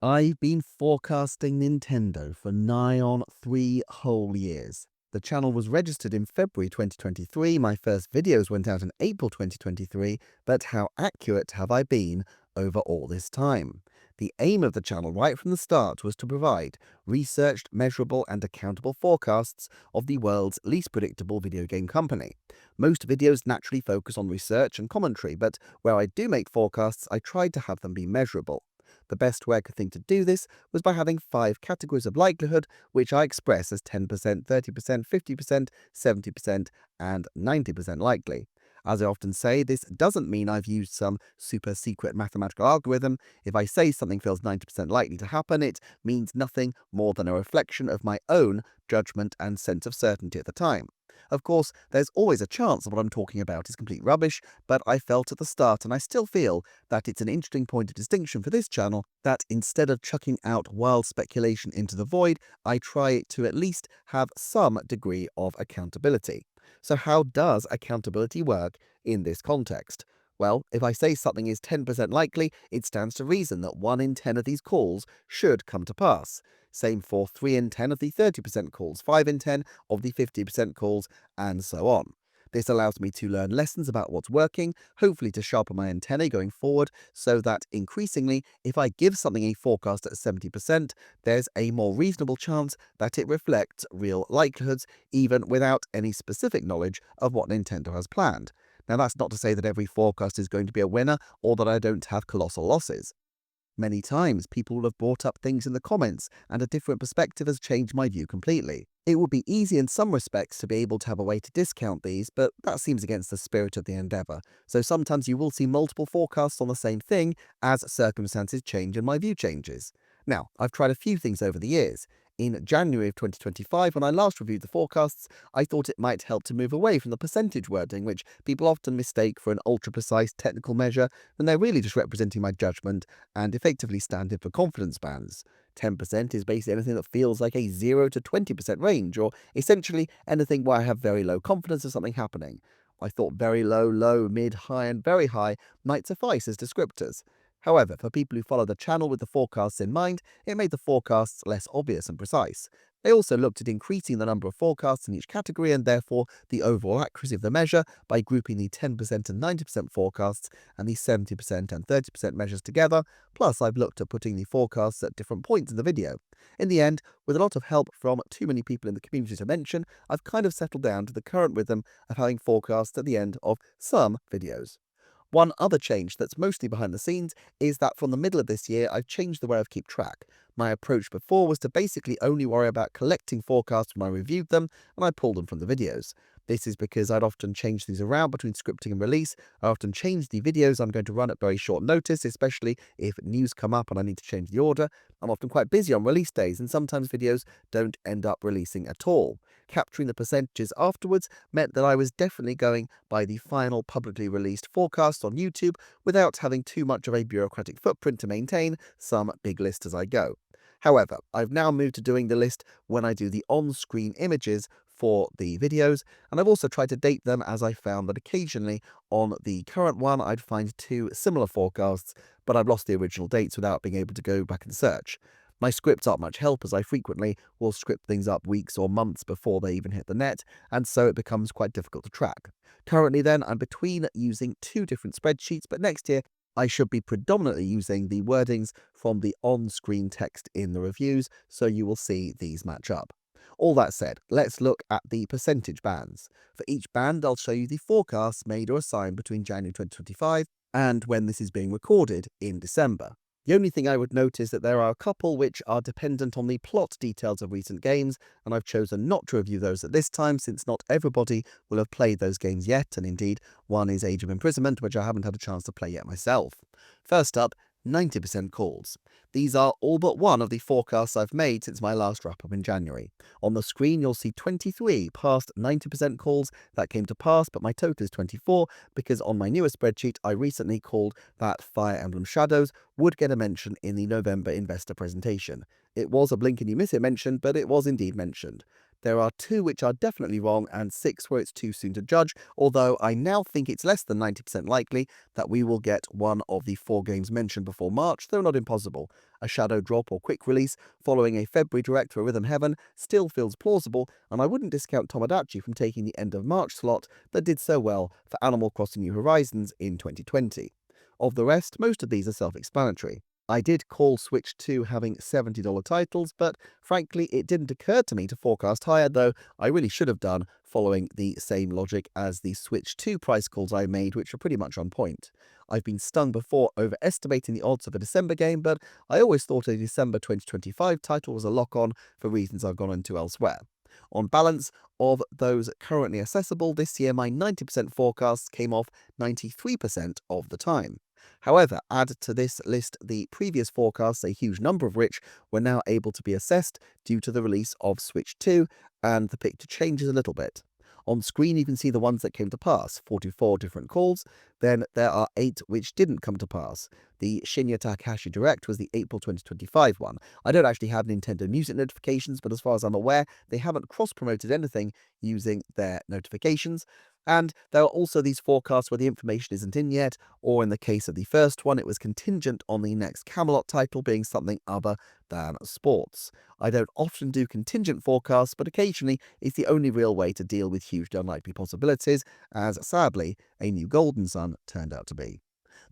I've been forecasting Nintendo for nigh on 3 whole years. The channel was registered in February 2023, my first videos went out in April 2023, but how accurate have I been over all this time? The aim of the channel right from the start was to provide researched, measurable and accountable forecasts of the world's least predictable video game company. Most videos naturally focus on research and commentary, but where I do make forecasts, I tried to have them be measurable. The best way I could think to do this was by having 5 categories of likelihood, which I express as 10%, 30%, 50%, 70%, and 90% likely. As I often say, this doesn't mean I've used some super secret mathematical algorithm. If I say something feels 90% likely to happen, it means nothing more than a reflection of my own judgment and sense of certainty at the time. Of course, there's always a chance that what I'm talking about is complete rubbish, but I felt at the start, and I still feel, that it's an interesting point of distinction for this channel that instead of chucking out wild speculation into the void, I try to at least have some degree of accountability. So how does accountability work in this context? Well, if I say something is 10% likely, it stands to reason that 1 in 10 of these calls should come to pass. Same for 3 in 10 of the 30% calls, 5 in 10 of the 50% calls, and so on. This allows me to learn lessons about what's working, hopefully to sharpen my antennae going forward, so that increasingly, if I give something a forecast at 70%, there's a more reasonable chance that it reflects real likelihoods, even without any specific knowledge of what Nintendo has planned. Now, that's not to say that every forecast is going to be a winner, or that I don't have colossal losses. Many times, people will have brought up things in the comments, and a different perspective has changed my view completely. It would be easy in some respects to be able to have a way to discount these, but that seems against the spirit of the endeavour. So sometimes you will see multiple forecasts on the same thing as circumstances change and my view changes. Now, I've tried a few things over the years. In January of 2025, when I last reviewed the forecasts, I thought it might help to move away from the percentage wording, which people often mistake for an ultra-precise technical measure, when they're really just representing my judgment and effectively stand in for confidence bands. 10% is basically anything that feels like a 0 to 20% range, or essentially anything where I have very low confidence of something happening. I thought very low, low, mid, high, and very high might suffice as descriptors. However, for people who follow the channel with the forecasts in mind, it made the forecasts less obvious and precise. They also looked at increasing the number of forecasts in each category and therefore the overall accuracy of the measure by grouping the 10% and 90% forecasts and the 70% and 30% measures together, plus I've looked at putting the forecasts at different points in the video. In the end, with a lot of help from too many people in the community to mention, I've kind of settled down to the current rhythm of having forecasts at the end of some videos. One other change that's mostly behind the scenes is that from the middle of this year, I've changed the way I keep track. My approach before was to basically only worry about collecting forecasts when I reviewed them, and I pulled them from the videos. This is because I'd often change these around between scripting and release. I often change the videos I'm going to run at very short notice, especially if news come up and I need to change the order. I'm often quite busy on release days, and sometimes videos don't end up releasing at all. Capturing the percentages afterwards meant that I was definitely going by the final publicly released forecast on YouTube without having too much of a bureaucratic footprint to maintain some big list as I go. However, I've now moved to doing the list when I do the on-screen images for the videos, and I've also tried to date them, as I found that occasionally on the current one I'd find 2 similar forecasts, but I've lost the original dates without being able to go back and search. My scripts aren't much help, as I frequently will script things up weeks or months before they even hit the net, and so it becomes quite difficult to track. Currently then, I'm between using 2 different spreadsheets, but next year I should be predominantly using the wordings from the on-screen text in the reviews, so you will see these match up. All that said, let's look at the percentage bands. For each band, I'll show you the forecasts made or assigned between January 2025 and when this is being recorded in December. The only thing I would note is that there are a couple which are dependent on the plot details of recent games, and I've chosen not to review those at this time since not everybody will have played those games yet, and indeed one is Age of Imprisonment, which I haven't had a chance to play yet myself. First up, 90% calls. These are all but one of the forecasts I've made since my last wrap-up in January. On the screen you'll see 23 past 90% calls that came to pass, but my total is 24 because on my newer spreadsheet I recently called that Fire Emblem Shadows would get a mention in the November investor presentation. It was a blink and you miss it mention, but it was indeed mentioned. There are 2 which are definitely wrong and 6 where it's too soon to judge, although I now think it's less than 90% likely that we will get one of the 4 games mentioned before March, though not impossible. A shadow drop or quick release following a February direct for Rhythm Heaven still feels plausible, and I wouldn't discount Tomodachi from taking the end of March slot that did so well for Animal Crossing New Horizons in 2020. Of the rest, most of these are self-explanatory. I did call Switch 2 having $70 titles, but frankly it didn't occur to me to forecast higher, though I really should have done, following the same logic as the Switch 2 price calls I made, which are pretty much on point. I've been stung before overestimating the odds of a December game, but I always thought a December 2025 title was a lock-on for reasons I've gone into elsewhere. On balance, of those currently accessible this year, my 90% forecasts came off 93% of the time. However, add to this list the previous forecasts, a huge number of which were now able to be assessed due to the release of Switch 2, and the picture changes a little bit. On screen you can see the ones that came to pass, 44 different calls, then there are 8 which didn't come to pass. The Shinya Takahashi Direct was the April 2025 one. I don't actually have Nintendo Music notifications, but as far as I'm aware, they haven't cross-promoted anything using their notifications. And there are also these forecasts where the information isn't in yet, or in the case of the first one, it was contingent on the next Camelot title being something other than sports. I don't often do contingent forecasts, but occasionally it's the only real way to deal with hugely unlikely possibilities, as sadly, a new Golden Sun turned out to be.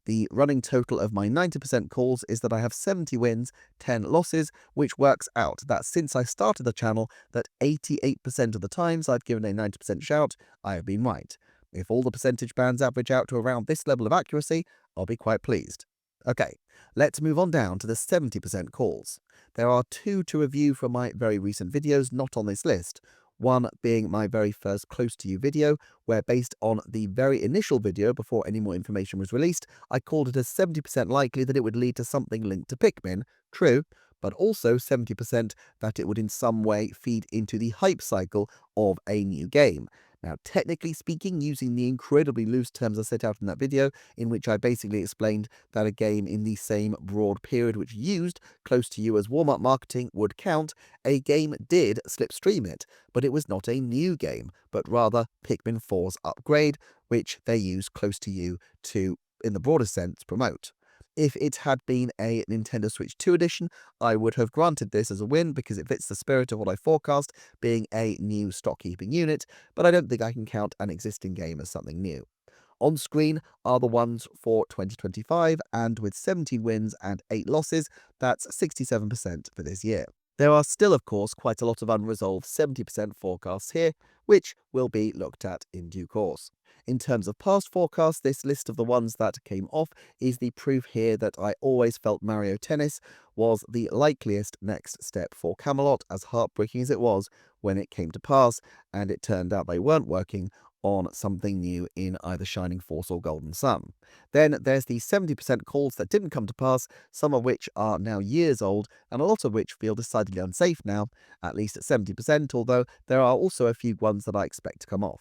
The running total of my 90% calls is that I have 70 wins, 10 losses, which works out that since I started the channel, that 88% of the times I've given a 90% shout, I have been right. If all the percentage bands average out to around this level of accuracy, I'll be quite pleased. Okay, let's move on down to the 70% calls. There are 2 to review from my very recent videos not on this list. One being my very first Close to You video, where based on the very initial video before any more information was released, I called it as 70% likely that it would lead to something linked to Pikmin, true, but also 70% that it would in some way feed into the hype cycle of a new game. Now, technically speaking, using the incredibly loose terms I set out in that video, in which I basically explained that a game in the same broad period which used Close to You as warm-up marketing would count, a game did slipstream it, but it was not a new game, but rather Pikmin 4's upgrade, which they used Close to You to, in the broader sense, promote. If it had been a Nintendo Switch 2 edition, I would have granted this as a win because it fits the spirit of what I forecast, being a new stock-keeping unit, but I don't think I can count an existing game as something new. On screen are the ones for 2025, and with 17 wins and 8 losses, that's 67% for this year. There are still, of course, quite a lot of unresolved 70% forecasts here, which will be looked at in due course. In terms of past forecasts, this list of the ones that came off is the proof here that I always felt Mario Tennis was the likeliest next step for Camelot, as heartbreaking as it was when it came to pass, and it turned out they weren't working on something new in either Shining Force or Golden Sun. Then there's the 70% calls that didn't come to pass, some of which are now years old, and a lot of which feel decidedly unsafe now, at least at 70%, although there are also a few ones that I expect to come off.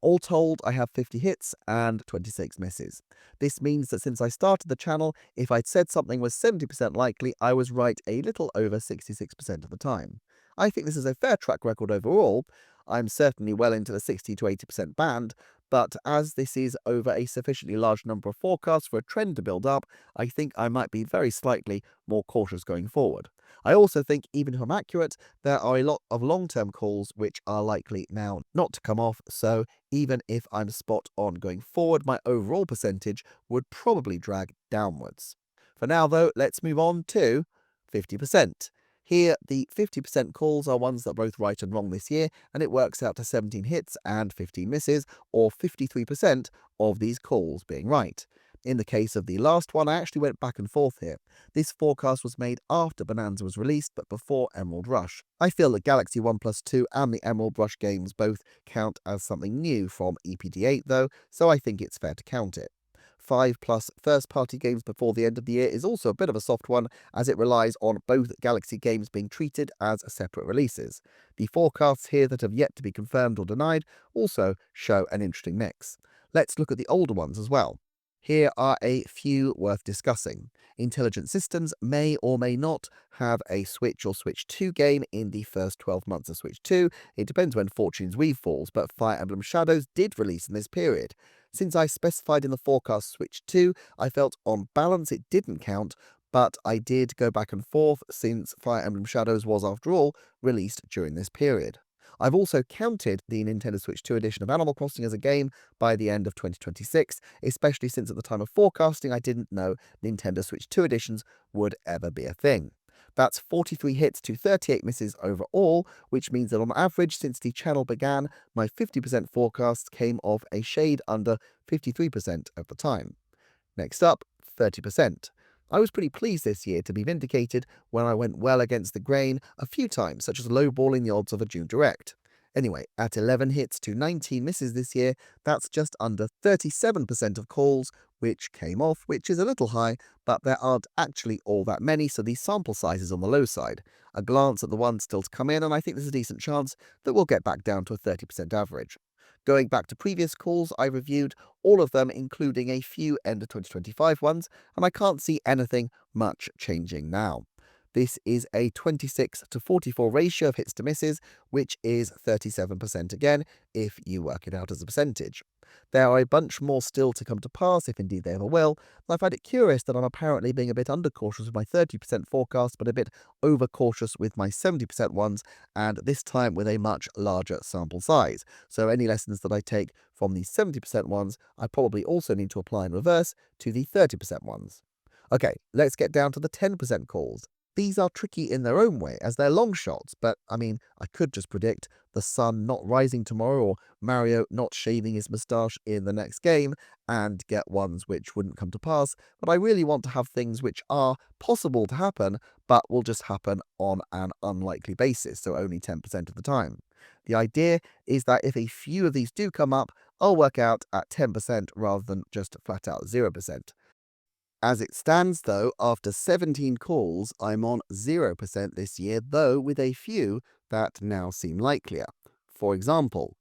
All told, I have 50 hits and 26 misses. This means that since I started the channel, if I'd said something was 70% likely, I was right a little over 66% of the time. I think this is a fair track record overall. I'm certainly well into the 60 to 80% band, but as this is over a sufficiently large number of forecasts for a trend to build up, I think I might be very slightly more cautious going forward. I also think, even if I'm accurate, there are a lot of long-term calls which are likely now not to come off, so even if I'm spot on going forward, my overall percentage would probably drag downwards. For now though, let's move on to 50%. Here, the 50% calls are ones that are both right and wrong this year, and it works out to 17 hits and 15 misses, or 53% of these calls being right. In the case of the last one, I actually went back and forth here. This forecast was made after Bonanza was released, but before Emerald Rush. I feel that Galaxy 1+2 and the Emerald Rush games both count as something new from EPD8 though, so I think it's fair to count it. 5+ first-party games before the end of the year is also a bit of a soft one, as it relies on both Galaxy games being treated as separate releases. The forecasts here that have yet to be confirmed or denied also show an interesting mix. Let's look at the older ones as well. Here are a few worth discussing. Intelligent Systems may or may not have a Switch or Switch 2 game in the first 12 months of Switch 2. It depends when Fortune's Weave falls, but Fire Emblem Shadows did release in this period. Since I specified in the forecast Switch 2, I felt on balance it didn't count, but I did go back and forth since Fire Emblem Shadows was, after all, released during this period. I've also counted the Nintendo Switch 2 edition of Animal Crossing as a game by the end of 2026, especially since at the time of forecasting I didn't know Nintendo Switch 2 editions would ever be a thing. That's 43 hits to 38 misses overall, which means that on average since the channel began, my 50% forecast came off a shade under 53% at the time. Next up, 30%. I was pretty pleased this year to be vindicated when I went well against the grain a few times, such as lowballing the odds of a June Direct. Anyway, at 11 hits to 19 misses this year, that's just under 37% of calls which came off, which is a little high, but there aren't actually all that many, so the sample size is on the low side. A glance at the ones still to come in, and I think there's a decent chance that we'll get back down to a 30% average. Going back to previous calls, I reviewed all of them, including a few end of 2025 ones, and I can't see anything much changing now. This is a 26 to 44 ratio of hits to misses, which is 37% again, if you work it out as a percentage. There are a bunch more still to come to pass, if indeed they ever will, and I find it curious that I'm apparently being a bit undercautious with my 30% forecast, but a bit overcautious with my 70% ones, and this time with a much larger sample size. So any lessons that I take from the 70% ones, I probably also need to apply in reverse to the 30% ones. Okay, let's get down to the 10% calls. These are tricky in their own way, as they're long shots, but I mean, I could just predict the sun not rising tomorrow or Mario not shaving his moustache in the next game and get ones which wouldn't come to pass, but I really want to have things which are possible to happen, but will just happen on an unlikely basis, so only 10% of the time. The idea is that if a few of these do come up, I'll work out at 10% rather than just flat out 0%. As it stands, though, after 17 calls, I'm on 0% this year, though with a few that now seem likelier. For example,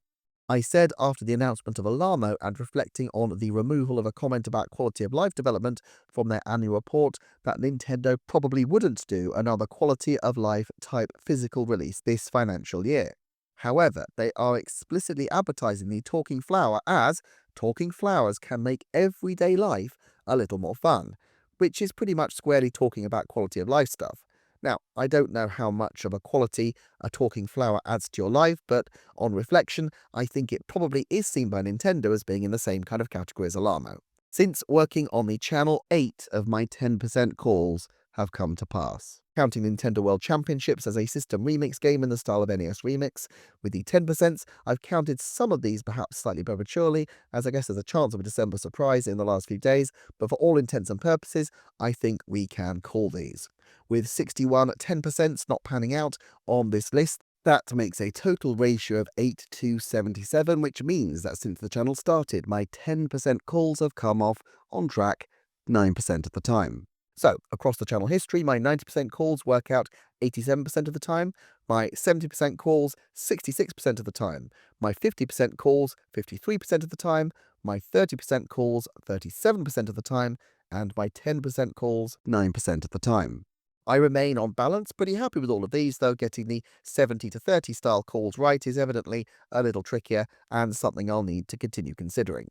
I said after the announcement of Alamo and reflecting on the removal of a comment about quality of life development from their annual report that Nintendo probably wouldn't do another quality of life type physical release this financial year. However, they are explicitly advertising the Talking Flower as Talking Flowers can make everyday life a little more fun, which is pretty much squarely talking about quality of life stuff. Now, I don't know how much of a quality a talking flower adds to your life, but on reflection, I think it probably is seen by Nintendo as being in the same kind of category as Alamo. Since working on the channel, 8 of my 10% calls have come to pass. Counting Nintendo World Championships as a system remix game in the style of NES Remix, with the 10%, I've counted some of these perhaps slightly prematurely, as I guess there's a chance of a December surprise in the last few days, but for all intents and purposes, I think we can call these. With 61 10% not panning out on this list, that makes a total ratio of 8 to 77, which means that since the channel started, my 10% calls have come off on track 9% of the time. So, across the channel history, my 90% calls work out 87% of the time, my 70% calls 66% of the time, my 50% calls 53% of the time, my 30% calls 37% of the time, and my 10% calls 9% of the time. I remain on balance pretty happy with all of these, though getting the 70 to 30 style calls right is evidently a little trickier and something I'll need to continue considering.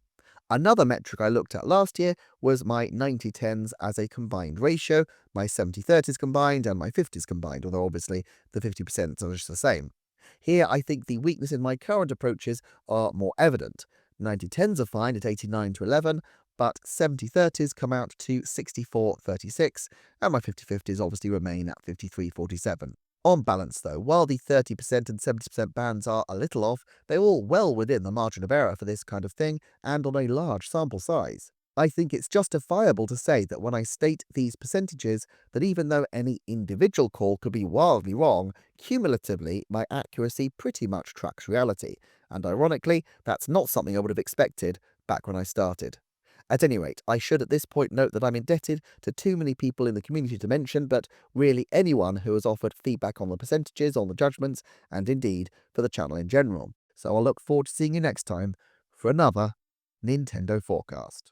Another metric I looked at last year was my 90-10s as a combined ratio, my 70-30s combined and my 50s combined, although obviously the 50% are just the same. Here I think the weakness in my current approaches are more evident. 90-10s are fine at 89 to 11, but 70-30s come out to 64-36, and my 50-50s obviously remain at 53-47. On balance, though, while the 30% and 70% bands are a little off, they're all well within the margin of error for this kind of thing, and on a large sample size. I think it's justifiable to say that when I state these percentages, that even though any individual call could be wildly wrong, cumulatively my accuracy pretty much tracks reality, and ironically, that's not something I would have expected back when I started. At any rate, I should at this point note that I'm indebted to too many people in the community to mention, but really anyone who has offered feedback on the percentages, on the judgments, and indeed for the channel in general. So I'll look forward to seeing you next time for another Nintendo Forecast.